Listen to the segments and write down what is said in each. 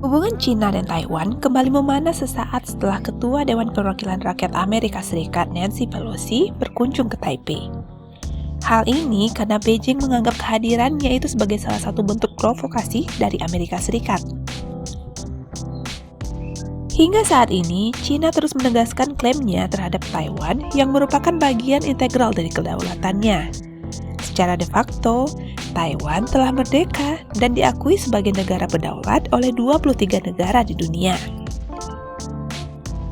Hubungan Cina dan Taiwan kembali memanas sesaat setelah Ketua Dewan Perwakilan Rakyat Amerika Serikat Nancy Pelosi berkunjung ke Taipei. Hal ini karena Beijing menganggap kehadirannya itu sebagai salah satu bentuk provokasi dari Amerika Serikat. Hingga saat ini, Cina terus menegaskan klaimnya terhadap Taiwan yang merupakan bagian integral dari kedaulatannya. Secara de facto, Taiwan telah merdeka dan diakui sebagai negara berdaulat oleh 23 negara di dunia.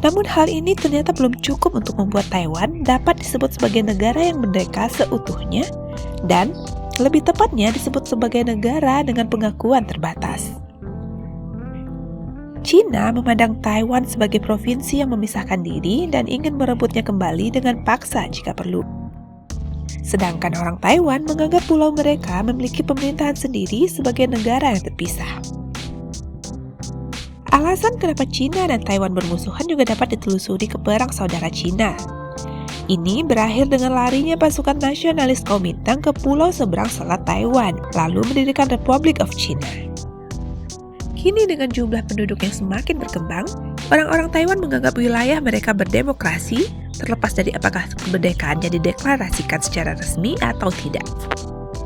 Namun hal ini ternyata belum cukup untuk membuat Taiwan dapat disebut sebagai negara yang merdeka seutuhnya dan lebih tepatnya disebut sebagai negara dengan pengakuan terbatas. Cina memandang Taiwan sebagai provinsi yang memisahkan diri dan ingin merebutnya kembali dengan paksa jika perlu. Sedangkan orang Taiwan menganggap pulau mereka memiliki pemerintahan sendiri sebagai negara yang terpisah. Alasan kenapa Cina dan Taiwan bermusuhan juga dapat ditelusuri ke perang saudara Cina. Ini berakhir dengan larinya pasukan nasionalis Kuomintang ke pulau seberang selat Taiwan, lalu mendirikan Republic of China. Kini dengan jumlah penduduk yang semakin berkembang, orang-orang Taiwan menganggap wilayah mereka berdemokrasi, terlepas dari apakah kemerdekaannya dideklarasikan secara resmi atau tidak.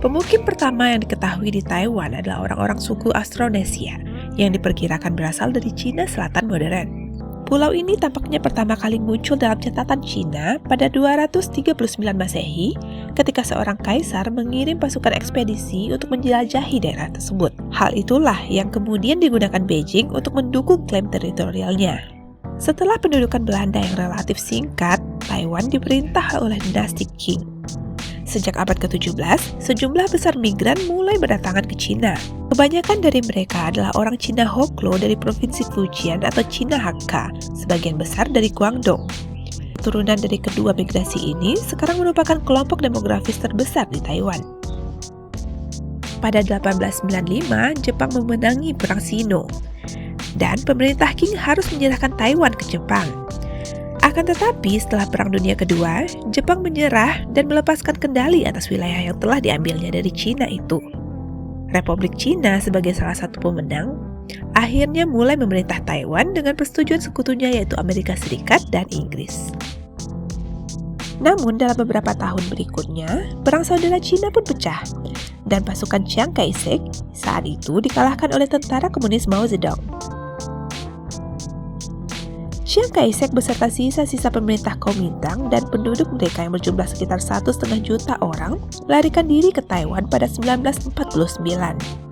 Pemukim pertama yang diketahui di Taiwan adalah orang-orang suku Austronesia, yang diperkirakan berasal dari Cina Selatan modern. Pulau ini tampaknya pertama kali muncul dalam catatan Cina pada 239 Masehi ketika seorang kaisar mengirim pasukan ekspedisi untuk menjelajahi daerah tersebut. Hal itulah yang kemudian digunakan Beijing untuk mendukung klaim teritorialnya. Setelah pendudukan Belanda yang relatif singkat, Taiwan diperintah oleh dinasti Qing. Sejak abad ke-17, sejumlah besar migran mulai berdatangan ke Cina. Kebanyakan dari mereka adalah orang Cina Hoklo dari Provinsi Fujian atau Cina Hakka, sebagian besar dari Guangdong. Turunan dari kedua migrasi ini sekarang merupakan kelompok demografis terbesar di Taiwan. Pada 1895, Jepang memenangi Perang Sino, dan pemerintah Qing harus menyerahkan Taiwan ke Jepang. Akan tetapi, setelah Perang Dunia Kedua, Jepang menyerah dan melepaskan kendali atas wilayah yang telah diambilnya dari Cina itu. Republik Cina sebagai salah satu pemenang, akhirnya mulai memerintah Taiwan dengan persetujuan sekutunya yaitu Amerika Serikat dan Inggris. Namun dalam beberapa tahun berikutnya, Perang Saudara Cina pun pecah, dan pasukan Chiang Kai-shek saat itu dikalahkan oleh tentara komunis Mao Zedong. Chiang Kai-shek beserta sisa-sisa pemerintah Kuomintang dan penduduk mereka yang berjumlah sekitar 1,5 juta orang melarikan diri ke Taiwan pada 1949.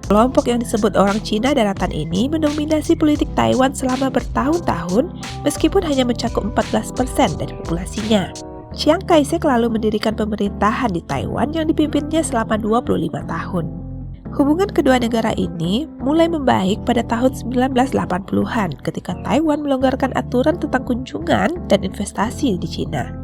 Kelompok yang disebut orang Cina daratan ini mendominasi politik Taiwan selama bertahun-tahun meskipun hanya mencakup 14% dari populasinya. Chiang Kai-shek lalu mendirikan pemerintahan di Taiwan yang dipimpinnya selama 25 tahun. Hubungan kedua negara ini mulai membaik pada tahun 1980-an ketika Taiwan melonggarkan aturan tentang kunjungan dan investasi di Cina.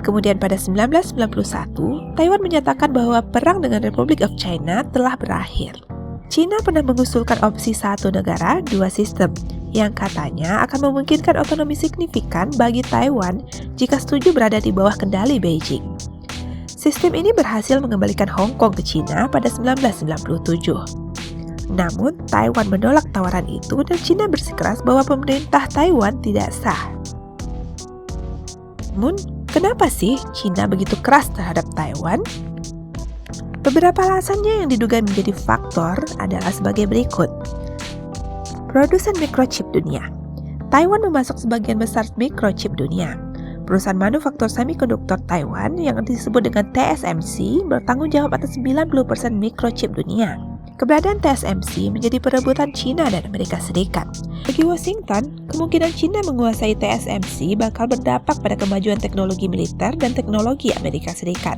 Kemudian pada 1991, Taiwan menyatakan bahwa perang dengan Republic of China telah berakhir. Cina pernah mengusulkan opsi satu negara, dua sistem, yang katanya akan memungkinkan otonomi signifikan bagi Taiwan jika setuju berada di bawah kendali Beijing. Sistem ini berhasil mengembalikan Hong Kong ke Cina pada 1997. Namun, Taiwan menolak tawaran itu dan Cina bersikeras bahwa pemerintah Taiwan tidak sah. Namun, kenapa sih Cina begitu keras terhadap Taiwan? Beberapa alasannya yang diduga menjadi faktor adalah sebagai berikut. Produsen microchip dunia. Taiwan memasok sebagian besar microchip dunia. Perusahaan manufaktur semikonduktor Taiwan yang disebut dengan TSMC bertanggung jawab atas 90% microchip dunia. Keberadaan TSMC menjadi perebutan Cina dan Amerika Serikat. Bagi Washington, kemungkinan Cina menguasai TSMC bakal berdampak pada kemajuan teknologi militer dan teknologi Amerika Serikat.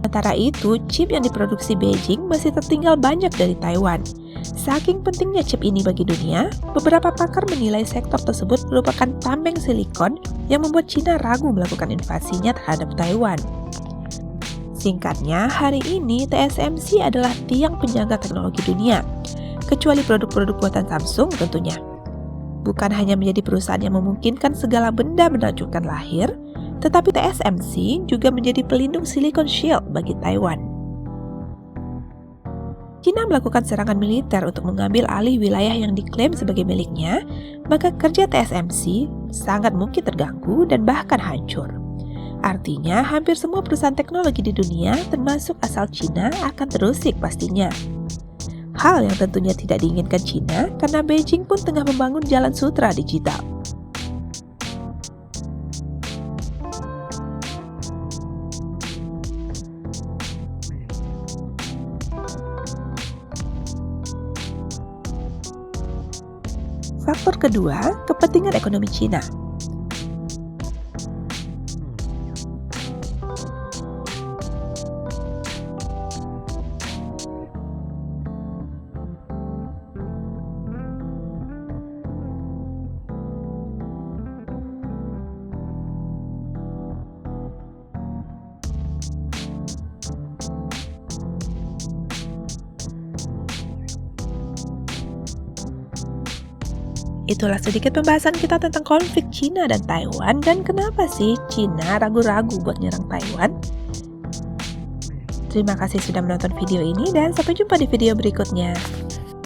Sementara itu, chip yang diproduksi Beijing masih tertinggal banyak dari Taiwan. Saking pentingnya chip ini bagi dunia, beberapa pakar menilai sektor tersebut merupakan tameng silikon yang membuat Cina ragu melakukan invasinya terhadap Taiwan. Singkatnya, hari ini TSMC adalah tiang penyangga teknologi dunia, kecuali produk-produk buatan Samsung tentunya. Bukan hanya menjadi perusahaan yang memungkinkan segala benda menakjubkan lahir, tetapi TSMC juga menjadi pelindung Silicon Shield bagi Taiwan. China melakukan serangan militer untuk mengambil alih wilayah yang diklaim sebagai miliknya, maka kerja TSMC sangat mungkin terganggu dan bahkan hancur. Artinya, hampir semua perusahaan teknologi di dunia, termasuk asal China, akan terusik pastinya. Hal yang tentunya tidak diinginkan China, karena Beijing pun tengah membangun jalan sutra digital. Faktor kedua, kepentingan ekonomi China. Itulah sedikit pembahasan kita tentang konflik China dan Taiwan dan kenapa sih China ragu-ragu buat nyerang Taiwan. Terima kasih sudah menonton video ini dan sampai jumpa di video berikutnya.